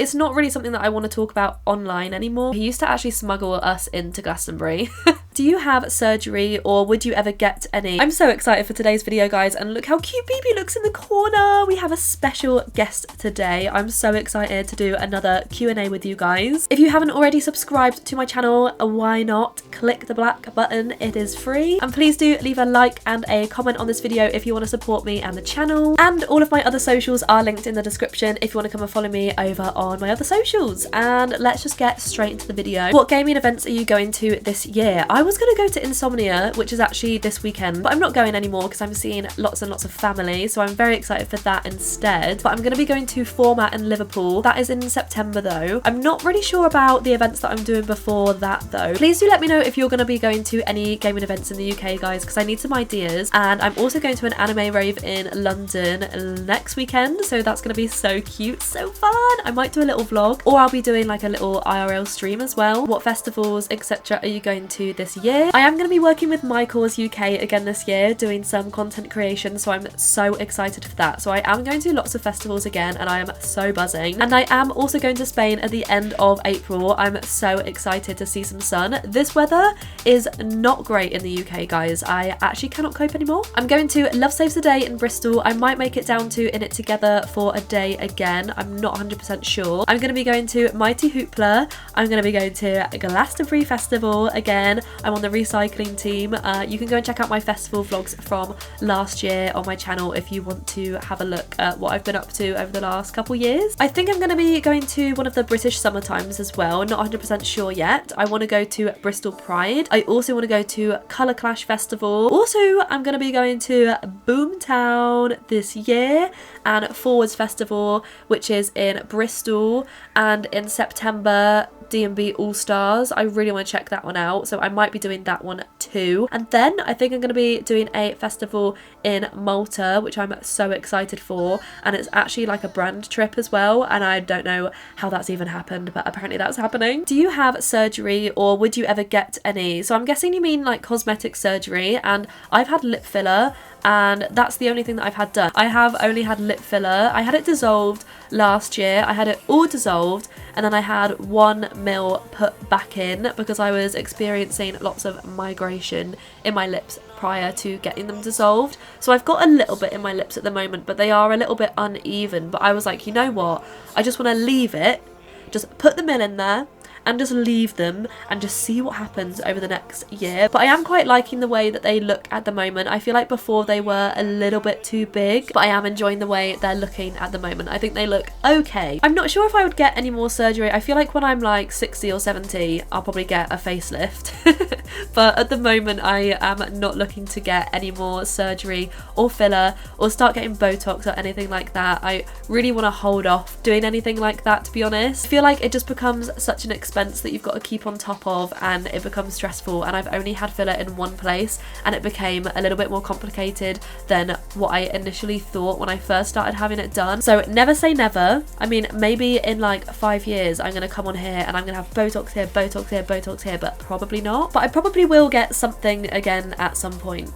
it's not really something that I want to talk about online anymore. He used to actually smuggle us into Glastonbury. Do you have surgery or would you ever get any? I'm so excited for today's video, guys, and look how cute BB looks in the corner. We have a special guest today. I'm so excited to do another Q&A with you guys. If you haven't already subscribed to my channel, why not? Click the black button, it is free. And please do leave a like and a comment on this video if you want to support me and the channel. And all of my other socials are linked in the description if you want to come and follow me over on my other socials. And let's just get straight into the video. What gaming events are you going to this year? I was going to go to Insomnia, which is actually this weekend, but I'm not going anymore because I'm seeing lots and lots of family, so I'm very excited for that instead. But I'm going to be going to Format in Liverpool. That is in September though. I'm not really sure about the events that I'm doing before that though. Please do let me know if you're going to be going to any gaming events in the UK, guys, because I need some ideas. And I'm also going to an anime rave in London next weekend, so that's going to be so cute, so fun. I might do a little vlog, or I'll be doing like a little IRL stream as well. What festivals etc are you going to this year? I am going to be working with My Cause UK again this year, doing some content creation, so I'm so excited for that. So I am going to lots of festivals again and I am so buzzing. And I am also going to Spain at the end of April. I'm so excited to see some sun. This weather is not great in the UK, guys. I actually cannot cope anymore. I'm going to Love Saves the Day in Bristol. I might make it down to In It Together for a day again. I'm not 100% sure. I'm going to be going to Mighty Hoopla. I'm going to be going to Glastonbury Festival again. I'm on the recycling team. You can go and check out my festival vlogs from last year on my channel if you want to have a look at what I've been up to over the last couple years. I think I'm going to be going to one of the British summer times as well. Not 100% sure yet. I want to go to Bristol Pride. I also want to go to Colour Clash Festival. Also, I'm going to be going to Boomtown this year and Forwards Festival, which is in Bristol, and in September D&B All Stars. I really want to check that one out, so I might be doing that one too. And then I think I'm going to be doing a festival in Malta, which I'm so excited for, and it's actually like a brand trip as well, and I don't know how that's even happened, but apparently that's happening. Do you have surgery or would you ever get any? So I'm guessing you mean like cosmetic surgery, and I've had lip filler, and that's the only thing that I've had done. I have only had lip filler. I had it dissolved last year. I had it all dissolved, and then I had 1 mil put back in because I was experiencing lots of migration in my lips prior to getting them dissolved. So I've got a little bit in my lips at the moment, but they are a little bit uneven. But I was like, you know what? I just want to leave it. Just put the mil in there and just leave them and just see what happens over the next year. But I am quite liking the way that they look at the moment. I feel like before they were a little bit too big, but I am enjoying the way they're looking at the moment. I think they look okay. I'm not sure if I would get any more surgery. I feel like when I'm like 60 or 70, I'll probably get a facelift. But at the moment, I am not looking to get any more surgery or filler or start getting Botox or anything like that. I really want to hold off doing anything like that, to be honest. I feel like it just becomes such an expense that you've got to keep on top of, and it becomes stressful. And I've only had filler in one place, and it became a little bit more complicated than what I initially thought when I first started having it done. So never say never. I mean, maybe in like 5 years I'm going to come on here and I'm going to have Botox here, Botox here, Botox here, but probably not. But I probably will get something again at some point.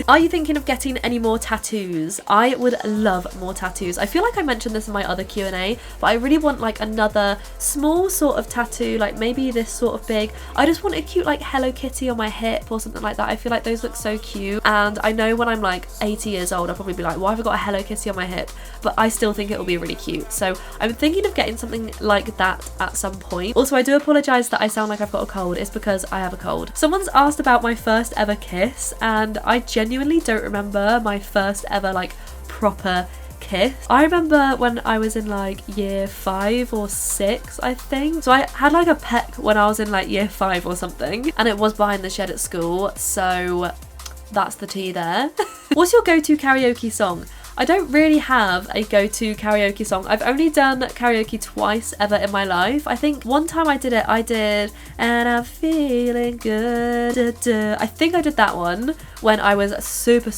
Are you thinking of getting any more tattoos? I would love more tattoos. I feel like I mentioned this in my other Q&A, but I really want like another small sort of tattoo, like maybe this sort of big. I just want a cute like Hello Kitty on my hip or something like that. I feel like those look so cute, and I know when I'm like 80 years old I'll probably be like, why have I got a Hello Kitty on my hip? But I still think it will be really cute, so I'm thinking of getting something like that at some point. Also, I do apologise that I sound like I've got a cold. It's because I have a cold. Someone's asked about my first ever kiss, and I genuinely don't remember my first ever like proper kiss. I remember when I was in like year 5 or 6, I think. So I had like a peck when I was in like year 5 or something, and it was behind the shed at school, so that's the tea there. What's your go-to karaoke song? I don't really have a go-to karaoke song. I've only done karaoke twice ever in my life. I think one time I did And I'm Feeling Good. I think I did that one when I was super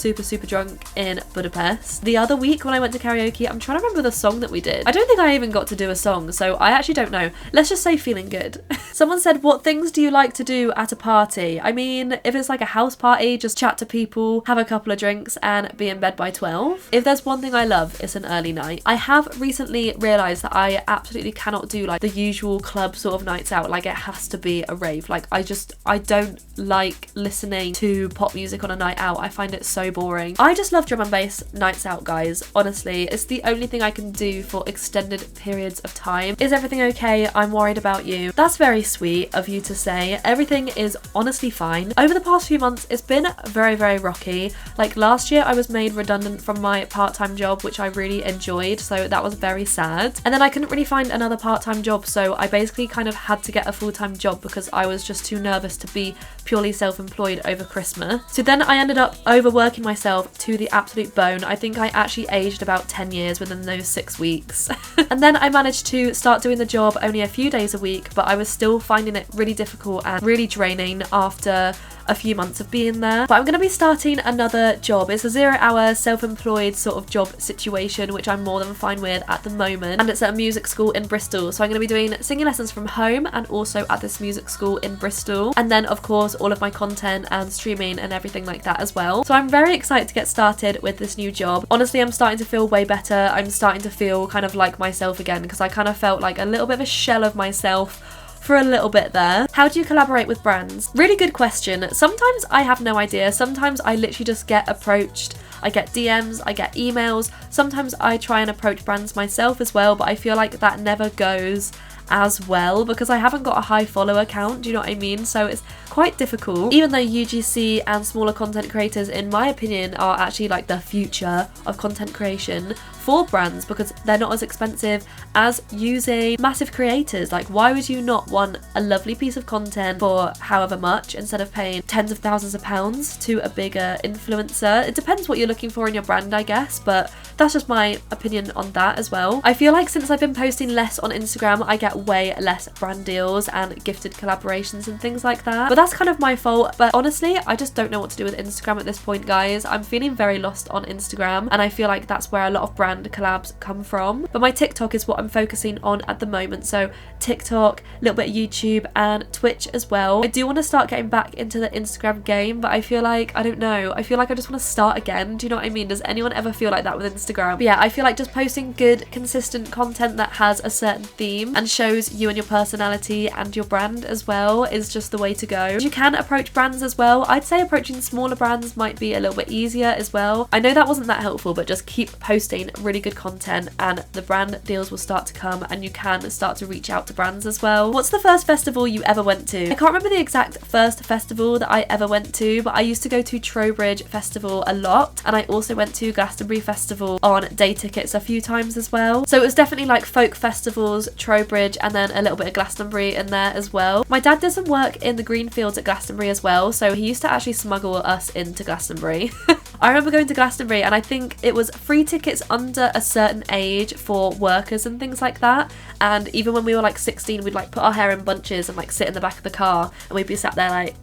drunk in Budapest. The other week when I went to karaoke, I'm trying to remember the song that we did. I don't think I even got to do a song, so I actually don't know. Let's just say feeling good. Someone said, what things do you like to do at a party? I mean, if it's like a house party, just chat to people, have a couple of drinks and be in bed by 12. If there's one thing I love, it's an early night. I have recently realised that I absolutely cannot do like the usual club sort of nights out. Like it has to be a rave. Like I don't like listening to pop music on a night out. I find it so boring. I just love drum and bass nights out, guys. Honestly, it's the only thing I can do for extended periods of time. Is everything okay? I'm worried about you. That's very sweet of you to say. Everything is honestly fine. Over the past few months, it's been very rocky. Like last year, I was made redundant from my part-time job, which I really enjoyed, so that was very sad. And then I couldn't really find another part-time job, so I basically kind of had to get a full-time job because I was just too nervous to be purely self-employed over Christmas. So then I ended up overworking myself to the absolute bone. I think I actually aged about 10 years within those 6 weeks. And then I managed to start doing the job only a few days a week, but I was still finding it really difficult and really draining after a few months of being there. But I'm going to be starting another job. It's a 0-hour self-employed sort of job situation, which I'm more than fine with at the moment, and it's at a music school in Bristol. So I'm going to be doing singing lessons from home and also at this music school in Bristol, and then of course all of my content and streaming and everything like that as well. So I'm very excited to get started with this new job. Honestly, I'm starting to feel way better. I'm starting to feel kind of like myself again, because I kind of felt like a little bit of a shell of myself for a little bit there. How do you collaborate with brands? Really good question. Sometimes I have no idea. Sometimes I literally just get approached. I get DMs, I get emails. Sometimes I try and approach brands myself as well, but I feel like that never goes as well because I haven't got a high follower count, do you know what I mean? So it's quite difficult, even though UGC and smaller content creators, in my opinion, are actually like the future of content creation for brands because they're not as expensive as using massive creators. Like, why would you not want a lovely piece of content for however much instead of paying tens of thousands of pounds to a bigger influencer? It depends what you're looking for in your brand, I guess, but that's just my opinion on that as well. I feel like since I've been posting less on Instagram, I get way less brand deals and gifted collaborations and things like that, but that's kind of my fault. But honestly, I just don't know what to do with Instagram at this point, guys. I'm feeling very lost on Instagram, and I feel like that's where a lot of brand collabs come from. But my TikTok is what I'm focusing on at the moment, so TikTok, a little bit of YouTube and Twitch as well. I do want to start getting back into the Instagram game, but I feel like, I don't know, I feel like I just want to start again. Do you know what I mean? Does anyone ever feel like that with Instagram? But yeah, I feel like just posting good, consistent content that has a certain theme and shows you and your personality and your brand as well is just the way to go. You can approach brands as well. I'd say approaching smaller brands might be a little bit easier as well. I know that wasn't that helpful, but just keep posting really good content and the brand deals will start to come and you can start to reach out to brands as well. What's the first festival you ever went to? I can't remember the exact first festival that I ever went to, but I used to go to Trowbridge Festival a lot, and I also went to Glastonbury Festival on day tickets a few times as well. So it was definitely like folk festivals, Trowbridge, and then a little bit of Glastonbury in there as well. My dad did some work in the Greenfields at Glastonbury as well, so he used to actually smuggle us into Glastonbury. I remember going to Glastonbury and I think it was free tickets under a certain age for workers and things like that, and even when we were like 16 we'd like put our hair in bunches and like sit in the back of the car and we'd be sat there like,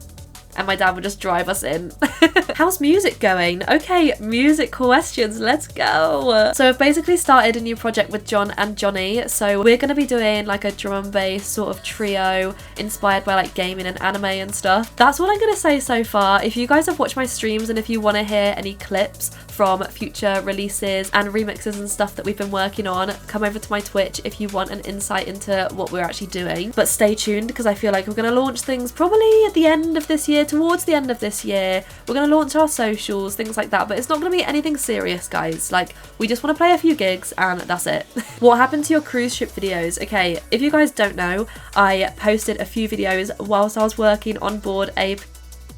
and my dad would just drive us in. How's music going? Okay, music questions, let's go. So I've basically started a new project with John and Johnny, so we're going to be doing like a drum and bass sort of trio inspired by like gaming and anime and stuff. That's all I'm going to say so far. If you guys have watched my streams and if you want to hear any clips from future releases and remixes and stuff that we've been working on, come over to my Twitch if you want an insight into what we're actually doing. But stay tuned because I feel like we're going to launch things probably at the end of this year, towards the end of this year. We're going to launch our socials, things like that, but it's not going to be anything serious, guys. Like, we just want to play a few gigs and that's it. What happened to your cruise ship videos? Okay, if you guys don't know, I posted a few videos whilst I was working on board a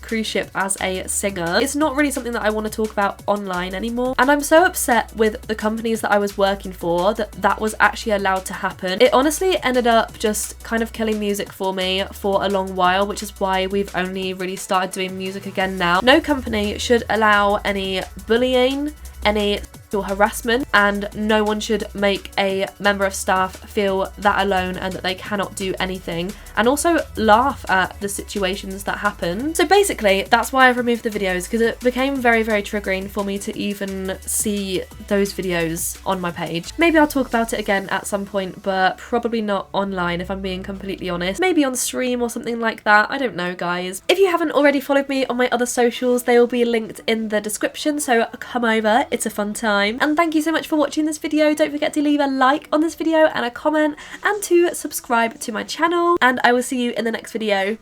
cruise ship as a singer. It's not really something that I want to talk about online anymore, and I'm so upset with the companies that I was working for that that was actually allowed to happen. It honestly ended up just kind of killing music for me for a long while, which is why we've only really started doing music again now. No company should allow any bullying, any or harassment, and no one should make a member of staff feel that alone and that they cannot do anything, and also laugh at the situations that happen. So basically that's why I've removed the videos, because it became very, very triggering for me to even see those videos on my page. Maybe I'll talk about it again at some point, but probably not online if I'm being completely honest. Maybe on stream or something like that. I don't know, guys. If you haven't already followed me on my other socials, they will be linked in the description, so come over, it's a fun time. And thank you so much for watching this video. Don't forget to leave a like on this video and a comment, and to subscribe to my channel, and I will see you in the next video.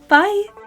Bye!